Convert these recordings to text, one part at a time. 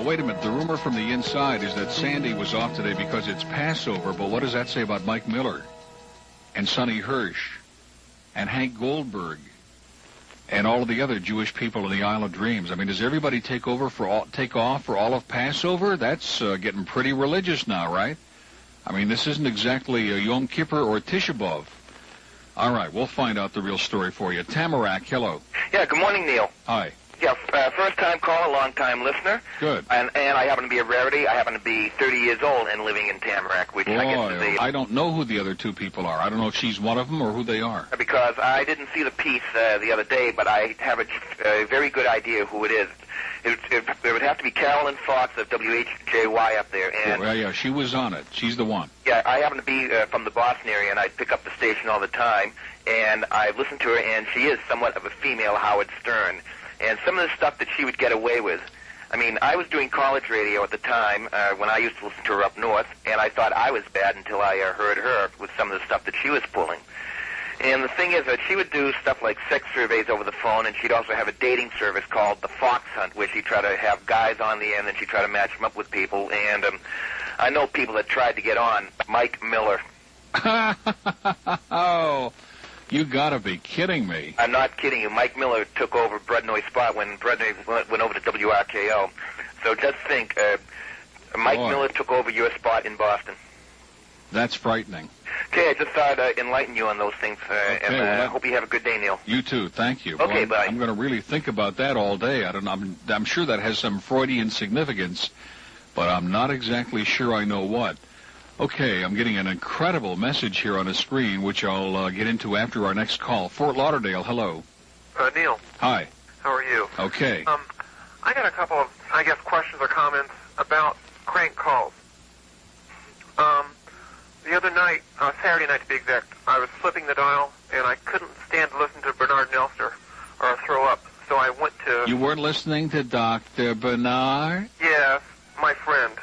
wait a minute. The rumor from the inside is that Sandi was off today because it's Passover, but what does that say about Mike Miller and Sonny Hirsch and Hank Goldberg and all of the other Jewish people in the Isle of Dreams? I mean, does everybody take off for all of Passover? That's getting pretty religious now, right? I mean, this isn't exactly a Yom Kippur or Tisha B'Av. All right, we'll find out the real story for you. Tamarack, hello. Yeah, good morning, Neil. Hi. Yeah, first-time caller, long-time listener. Good. And I happen to be a rarity. I happen to be 30 years old and living in Tamarack, which I guess is the... I don't know who the other two people are. I don't know if she's one of them or who they are. Because I didn't see the piece the other day, but I have a very good idea who it is. It would have to be Carolyn Fox of WHJY up there. And yeah, she was on it. She's the one. Yeah, I happen to be from the Boston area, and I pick up the station all the time. And I've listened to her, and she is somewhat of a female Howard Stern. And some of the stuff that she would get away with. I mean, I was doing college radio at the time when I used to listen to her up north, and I thought I was bad until I heard her with some of the stuff that she was pulling. And the thing is that she would do stuff like sex surveys over the phone, and she'd also have a dating service called the Fox Hunt, where she'd try to have guys on the end, and she'd try to match them up with people. And I know people that tried to get on. Mike Miller. Oh, you gotta be kidding me. I'm not kidding you. Mike Miller took over Brednoy's spot when Brednoy went over to WRKO. So just think, Mike Miller took over your spot in Boston. That's frightening. Okay, I just thought I'd enlighten you on those things, and I hope you have a good day, Neil. You too. Thank you. Okay, bye. I'm going to really think about that all day. I don't know. I'm sure that has some Freudian significance, but I'm not exactly sure I know what. Okay, I'm getting an incredible message here on the screen, which I'll get into after our next call. Fort Lauderdale, hello. Neil. Hi. How are you? Okay. I got a couple of, questions or comments about crank calls. The other night, Saturday night to be exact, I was flipping the dial, and I couldn't stand to listen to Bernard Nelster or throw up, so I went to... You weren't listening to Dr. Bernard? Yes, my friend,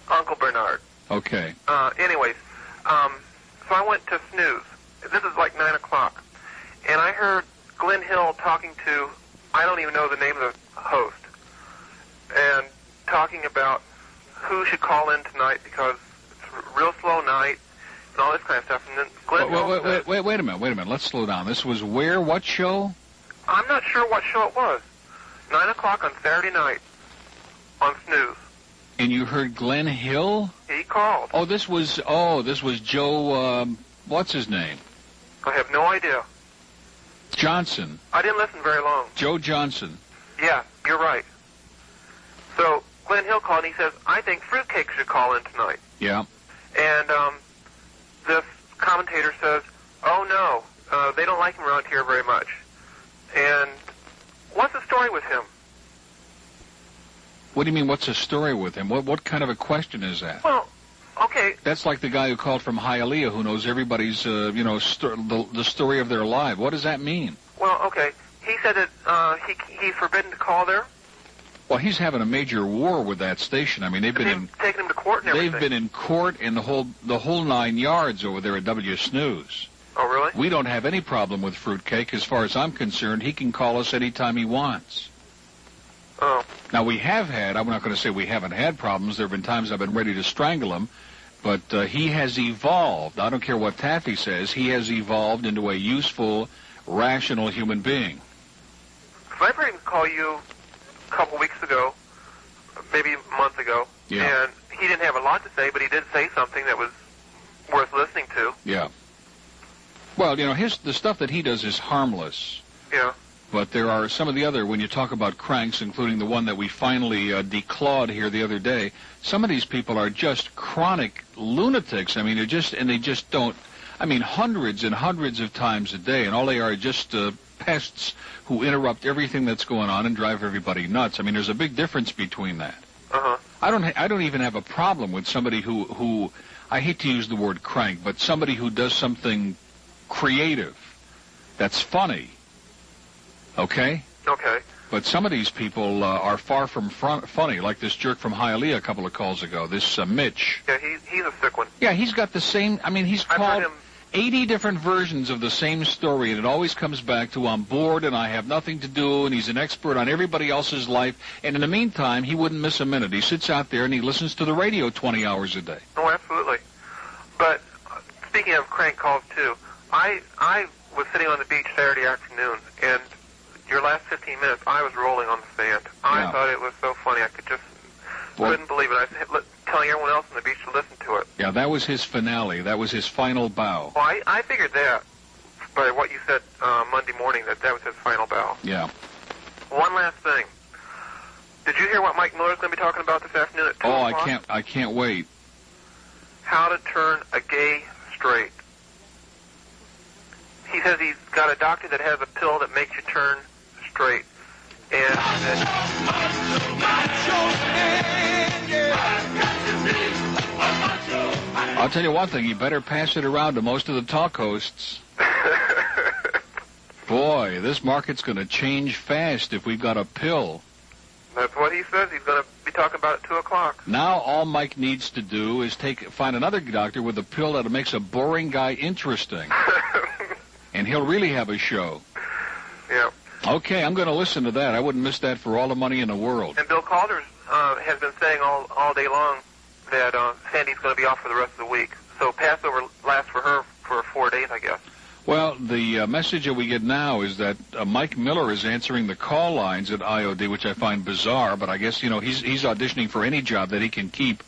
Uncle Bernard. Okay. Anyways, so I went to snooze. This is like 9 o'clock. And I heard Glenn Hill talking to, I don't even know the name of the host, and talking about who should call in tonight because it's a real slow night and all this kind of stuff. And then Glenn Hill wait a minute. Let's slow down. This was where? What show? I'm not sure what show it was. 9 o'clock on Saturday night on snooze. And you heard Glenn Hill? He called. This was Joe, what's his name? I have no idea. Johnson. I didn't listen very long. Joe Johnson. Yeah, you're right. So Glenn Hill called and he says, I think Fruitcake should call in tonight. Yeah. And this commentator says, oh no, they don't like him around here very much. And what's the story with him? What do you mean, what's the story with him? What kind of a question is that? Well, okay. That's like the guy who called from Hialeah who knows everybody's, the story of their life. What does that mean? Well, okay. He said that he's forbidden to call there. Well, he's having a major war with that station. I mean, they've been taking him to court and everything. They've been in court in the whole 9 yards over there at W Snooze. Oh, really? We don't have any problem with Fruitcake. As far as I'm concerned, he can call us anytime he wants. Oh. Now, we have had, I'm not going to say we haven't had problems. There have been times I've been ready to strangle him. But he has evolved. I don't care what Taffy says. He has evolved into a useful, rational human being. I tried to call you a couple weeks ago, maybe a month ago. Yeah. And he didn't have a lot to say, but he did say something that was worth listening to. Yeah. Well, the stuff that he does is harmless. Yeah. But there are some of the other, when you talk about cranks, including the one that we finally declawed here the other day, some of these people are just chronic lunatics. I mean, they just don't, hundreds and hundreds of times a day, and all they are just pests who interrupt everything that's going on and drive everybody nuts. I mean, there's a big difference between that. Uh-huh. I don't even have a problem with somebody who I hate to use the word crank, but somebody who does something creative that's funny. Okay? Okay. But some of these people are far from funny, like this jerk from Hialeah a couple of calls ago, this Mitch. Yeah, he's a sick one. Yeah, he's got the same, he's called... 80 different versions of the same story, and it always comes back to I'm bored and I have nothing to do, and he's an expert on everybody else's life. And in the meantime, he wouldn't miss a minute. He sits out there and he listens to the radio 20 hours a day. Oh, absolutely. But speaking of crank calls, too, I was sitting on the beach Saturday afternoon, and your last 15 minutes, I was rolling on the sand. I thought it was so funny. I couldn't believe it. I was telling everyone else on the beach to listen to it. Yeah, that was his finale. That was his final bow. Well, I figured that by what you said Monday morning, that was his final bow. Yeah. One last thing. Did you hear what Mike Miller's going to be talking about this afternoon at 2 o'clock? I can't wait. How to turn a gay straight. He says he's got a doctor that has a pill that makes you turn straight. And I'll tell you one thing, you better pass it around to most of the talk hosts. Boy, this market's going to change fast if we've got a pill. That's what he says. He's going to be talking about it at 2 o'clock. Now all Mike needs to do is find another doctor with a pill that makes a boring guy interesting. And he'll really have a show. Yeah. Okay, I'm going to listen to that. I wouldn't miss that for all the money in the world. And Bill Calder has been saying all day long that Sandy's going to be off for the rest of the week. So Passover lasts for her for 4 days, I guess. Well, the message that we get now is that Mike Miller is answering the call lines at IOD, which I find bizarre, but I guess, he's auditioning for any job that he can keep.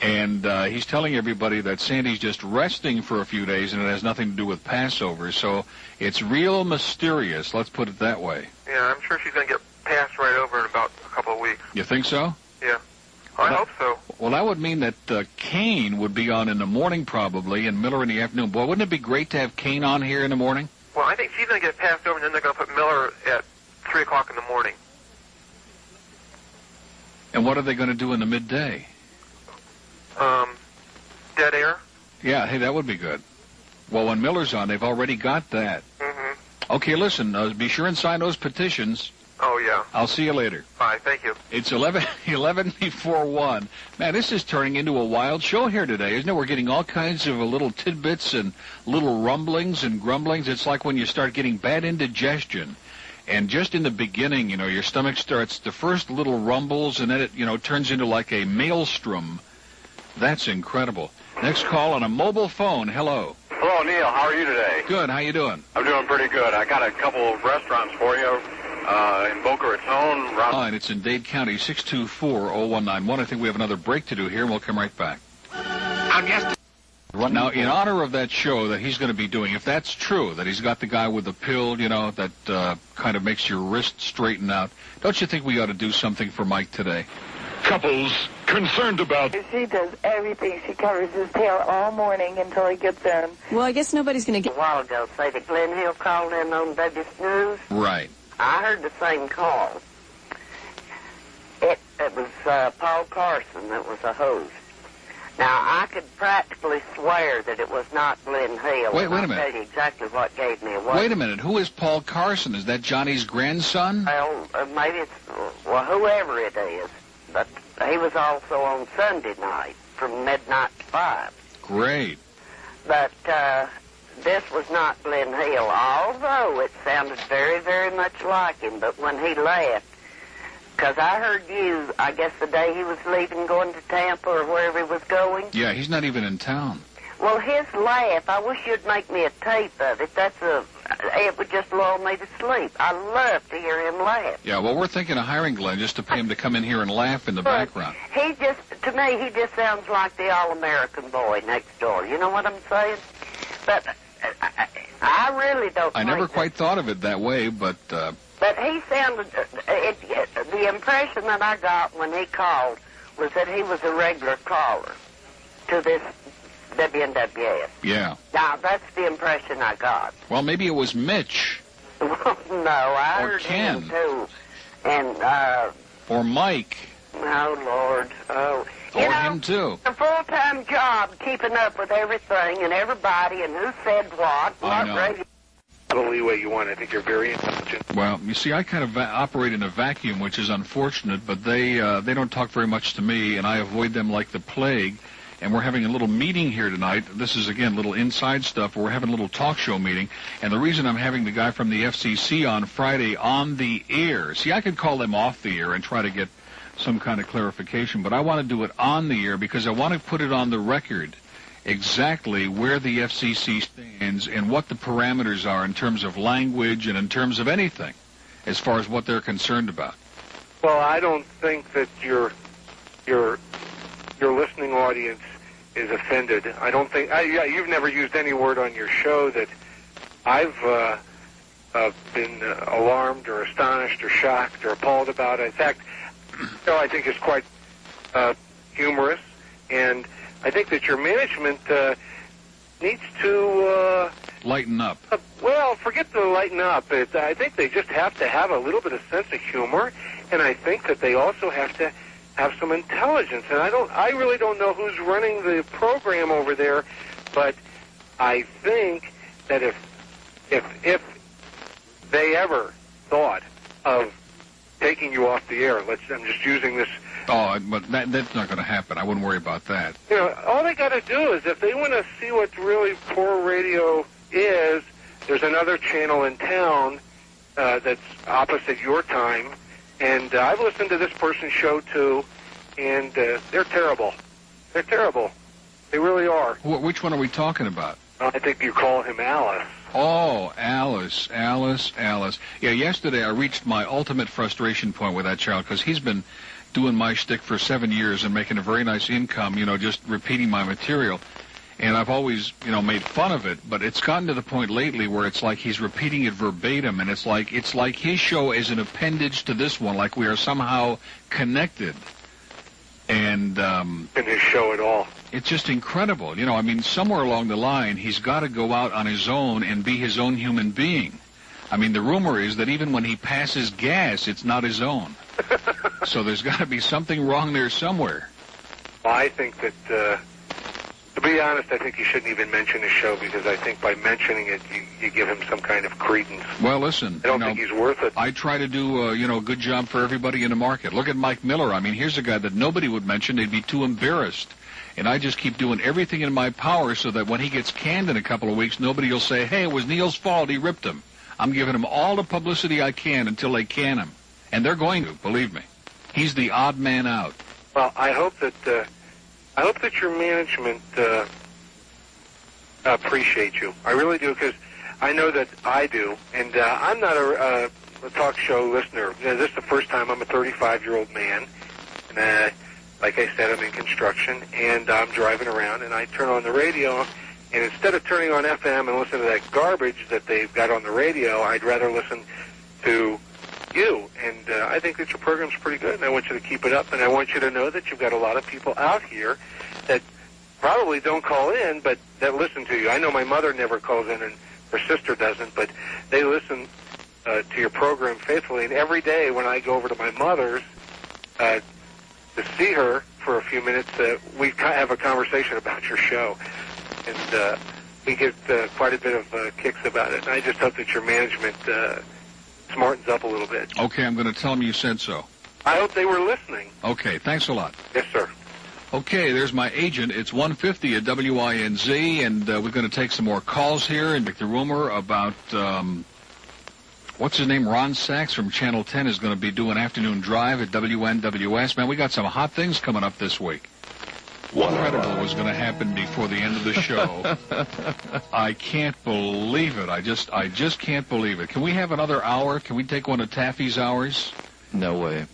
And he's telling everybody that Sandy's just resting for a few days and it has nothing to do with Passover. So it's real mysterious, let's put it that way. Yeah, I'm sure she's going to get passed right over in about a couple of weeks. You think so? Yeah. I hope so. Well, that would mean that Kane would be on in the morning probably and Miller in the afternoon. Boy, wouldn't it be great to have Kane on here in the morning? Well, I think she's going to get passed over and then they're going to put Miller at 3 o'clock in the morning. And what are they going to do in the midday? Dead air? Yeah, hey, that would be good. Well, when Miller's on, they've already got that. Mm-hmm. Okay, listen, be sure and sign those petitions. Oh, yeah. I'll see you later. Bye, thank you. It's 11 before 1. Man, this is turning into a wild show here today, isn't it? We're getting all kinds of little tidbits and little rumblings and grumblings. It's like when you start getting bad indigestion. And just in the beginning, your stomach starts the first little rumbles, and then it, turns into like a maelstrom. That's incredible. Next call on a mobile phone. Hello. Hello, Neil. How are you today? Good. How you doing? I'm doing pretty good. I got a couple of restaurants for you in Boca Raton. And it's in Dade County, 624-0191. I think we have another break to do here, and we'll come right back. Now, in honor of that show that he's going to be doing, if that's true, that he's got the guy with the pill, that kind of makes your wrist straighten out, don't you think we ought to do something for Mike today? Couples concerned about... She does everything. She covers his tail all morning until he gets in. Well, I guess nobody's going to get... A while ago, say that Glenn Hill called in on W Snooze. Right. I heard the same call. It was Paul Carson that was a host. Now, I could practically swear that it was not Glenn Hill. Wait a minute. I'll tell you exactly what gave me away. Wait a minute. Who is Paul Carson? Is that Johnny's grandson? Well, maybe it's... Well, whoever it is. But he was also on Sunday night from midnight to 5. Great. But this was not Glenn Hill, although it sounded very, very much like him. But when he left, because I heard you, I guess the day he was leaving, going to Tampa or wherever he was going. Yeah, he's not even in town. Well, his laugh, I wish you'd make me a tape of it. It would just lull me to sleep. I love to hear him laugh. Yeah, well, we're thinking of hiring Glenn just to pay him to come in here and laugh in the background. To me, he just sounds like the all-American boy next door. You know what I'm saying? But I really don't I never quite thought of it that way, but... But he sounded... the impression that I got when he called was that he was a regular caller to this WNWF. Yeah. Now, that's the impression I got. Well, maybe it was Mitch. No, I heard Ken. him, too. And, or Mike. Oh, Lord. Oh. Or him, too. A full-time job keeping up with everything and everybody and who said what. I know. Radio. The leeway you want. I think you're very intelligent. Well, you see, I kind of operate in a vacuum, which is unfortunate, but they don't talk very much to me, and I avoid them like the plague. and we're having a little meeting here tonight. This is, again, little inside stuff. We're having a little talk show meeting, and the reason I'm having the guy from the FCC on Friday on the air, see, I could call them off the air and try to get some kind of clarification, but I want to do it on the air because I want to put it on the record exactly where the FCC stands and what the parameters are in terms of language and in terms of anything as far as what they're concerned about. Well, I don't think that your listening audience is offended. I don't think. You've never used any word on your show that I've been alarmed or astonished or shocked or appalled about. In fact, I think it's quite humorous, and I think that your management needs to lighten up. Well, forget the lighten up. I think they just have to have a little bit of sense of humor, and I think that they also have to have some intelligence. And I really don't know who's running the program over there, but I think that if they ever thought of taking you off the air, I'm just using this. Oh, but that's not going to happen. I wouldn't worry about that. You know, all they got to do is, if they want to see what really poor radio is, there's another channel in town that's opposite your time, and I've listened to this person's show too, and they're terrible. They're terrible. They really are. Which one are we talking about? I think you call him Alice. Oh, Alice. Yeah, yesterday I reached my ultimate frustration point with that child because he's been doing my shtick for 7 years and making a very nice income, just repeating my material. And I've always, made fun of it, but it's gotten to the point lately where it's like he's repeating it verbatim, and it's like his show is an appendage to this one, like we are somehow connected. And his show at all. It's just incredible. Somewhere along the line, he's got to go out on his own and be his own human being. The rumor is that even when he passes gas, it's not his own. So there's got to be something wrong there somewhere. Well, I think that, to be honest, I think you shouldn't even mention his show, because I think by mentioning it, you give him some kind of credence. Well, listen. I don't think he's worth it. I try to do, a good job for everybody in the market. Look at Mike Miller. Here's a guy that nobody would mention. They'd be too embarrassed. And I just keep doing everything in my power so that when he gets canned in a couple of weeks, nobody will say, hey, it was Neil's fault, he ripped him. I'm giving him all the publicity I can until they can him. And they're going to, believe me. He's the odd man out. Well, I hope that your management appreciate you. I really do, because I know that I do. And I'm not a talk show listener. This is the first time. I'm a 35-year-old man. And like I said, I'm in construction, and I'm driving around, and I turn on the radio, and instead of turning on FM and listen to that garbage that they've got on the radio, I'd rather listen to you. And I think that your program's pretty good, and I want you to keep it up, and I want you to know that you've got a lot of people out here that probably don't call in, but that listen to you. I know my mother never calls in, and her sister doesn't, but they listen to your program faithfully. And every day when I go over to my mother's to see her for a few minutes, we have a conversation about your show, and we get quite a bit of kicks about it. And I just hope that your management smartens up a little bit. Okay, I'm going to tell them you said so. I hope they were listening. Okay, thanks a lot. Yes, sir. Okay, there's my agent. It's 1:50 at WINZ, and we're going to take some more calls here and make the rumor about, what's his name, Ron Sachs from Channel 10 is going to be doing afternoon drive at WNWS. Man, we got some hot things coming up this week. Incredible was going to happen before the end of the show. I can't believe it. I just can't believe it. Can we have another hour? Can we take one of Taffy's hours? No way.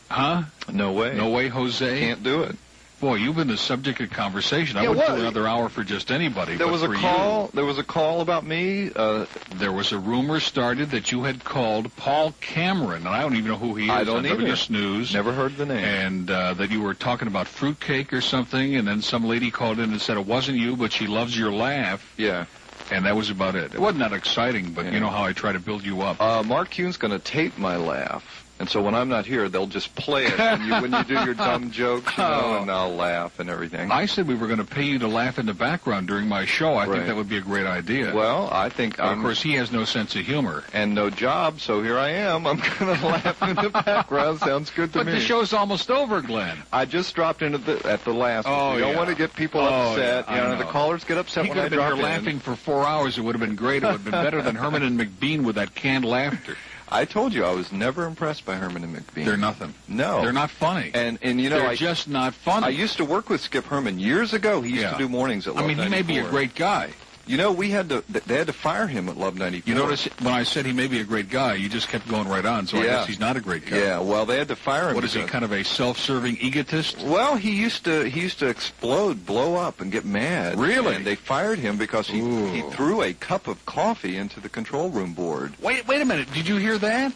Huh? No way. No way, Jose? Can't do it. Boy, you've been the subject of conversation. I wouldn't do another hour for just anybody. There was a call. There was a call about me. There was a rumor started that you had called Paul Cameron, and I don't even know who he is. I don't either. Snooze. Never heard the name. And that you were talking about fruitcake or something, and then some lady called in and said it wasn't you, but she loves your laugh. Yeah. And that was about it. It wasn't that exciting, but you know how I try to build you up. Mark Kuhn's going to tape my laugh And so when I'm not here, they'll just play it when you do your dumb jokes, and I'll laugh and everything. I said we were going to pay you to laugh in the background during my show. I think that would be a great idea. Well, I think of course, he has no sense of humor. And no job, so here I am. I'm going to laugh in the background. Sounds good to me. But the show's almost over, Glenn. I just dropped in at the last one. You don't want to get people upset. Yeah, the callers get upset when I drop in. He could have been here laughing for 4 hours. It would have been great. It would have been better than Herman and McBean with that canned laughter. I told you I was never impressed by Herman and McBean. They're nothing. No. They're not funny. And they're just not funny. I used to work with Skip Herman years ago. He used to do mornings at Love 94. He may be a great guy. They had to fire him at Love 94. You notice when I said he may be a great guy, you just kept going right on, so I guess he's not a great guy. Yeah, well, they had to fire him. What is he, kind of a self-serving egotist? Well, he used to explode, blow up, and get mad. Really? And they fired him because he threw a cup of coffee into the control room board. Wait a minute. Did you hear that?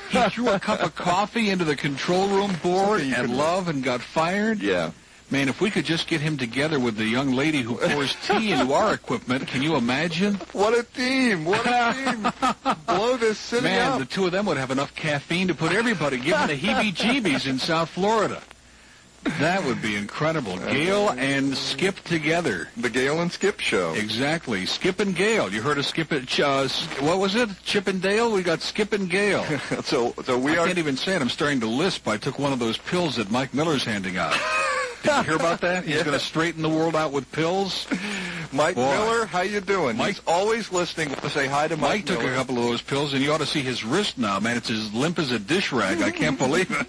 He threw a cup of coffee into the control room board and got fired? Yeah. Man, if we could just get him together with the young lady who pours tea into our equipment, can you imagine? What a team! What a team! Blow this city up. Man, the two of them would have enough caffeine to put everybody, give them the heebie-jeebies in South Florida. That would be incredible. Gail and Skip together. The Gail and Skip show. Exactly. Skip and Gail. You heard of Skip and... what was it? Chip and Dale? We got Skip and Gail. So I can't even say it. I'm starting to lisp. I took one of those pills that Mike Miller's handing out. Did you hear about that? He's going to straighten the world out with pills. Mike Miller, how you doing? He's always listening. Say hi to Mike Miller. Took a couple of those pills, and you ought to see his wrist now, man. It's as limp as a dish rag. I can't believe it.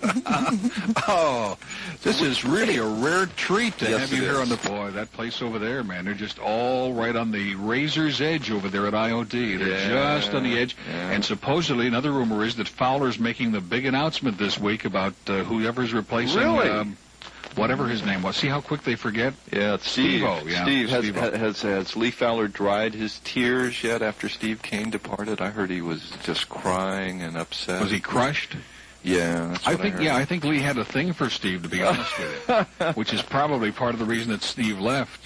This is really a rare treat to have you here on the... Boy, that place over there, man, they're just all right on the razor's edge over there at IOD. They're just on the edge. Yeah. And supposedly, another rumor is that Fowler's making the big announcement this week about whoever's replacing... Really? Whatever his name was. See how quick they forget? Yeah, it's Steve. Steve. Has Lee Fowler dried his tears yet after Steve Kane departed? I heard he was just crying and upset. Was he crushed? Yeah, that's what I heard. I think Lee had a thing for Steve, to be honest with you, which is probably part of the reason that Steve left.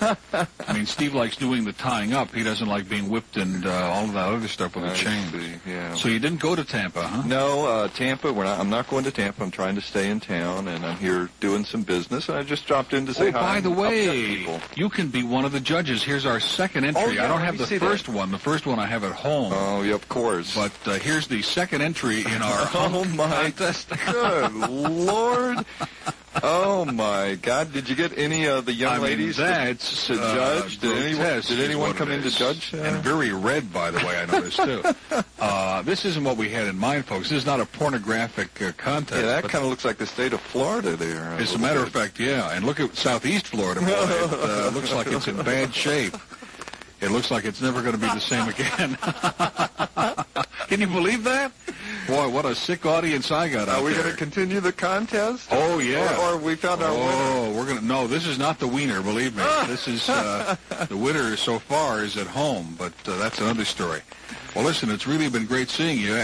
I mean, Steve likes doing the tying up. He doesn't like being whipped and all of that other stuff with a chain. Yeah. So you didn't go to Tampa, huh? No, Tampa. I'm not going to Tampa. I'm trying to stay in town, and I'm here doing some business. And I just dropped in to say hi. By the way, you can be one of the judges. Here's our second entry. I don't have the first one. The first one I have at home. Oh, yeah, of course. But here's the second entry in our contest. Good Lord. Oh, my God. Did you get any of the young ladies to judge? Did anyone come in to judge? And very red, by the way, I noticed, too. This isn't what we had in mind, folks. This is not a pornographic contest. Yeah, that kind of looks like the state of Florida there. As a matter of fact, yeah. And look at southeast Florida, boy. It looks like it's in bad shape. It looks like it's never going to be the same again. Can you believe that? Boy, what a sick audience I got out there. Are we going to continue the contest? Oh, yeah. Or we found our winner? Oh, we're going to... No, this is not the wiener, believe me. This is... the winner so far is at home, but that's another story. Well, listen, it's really been great seeing you.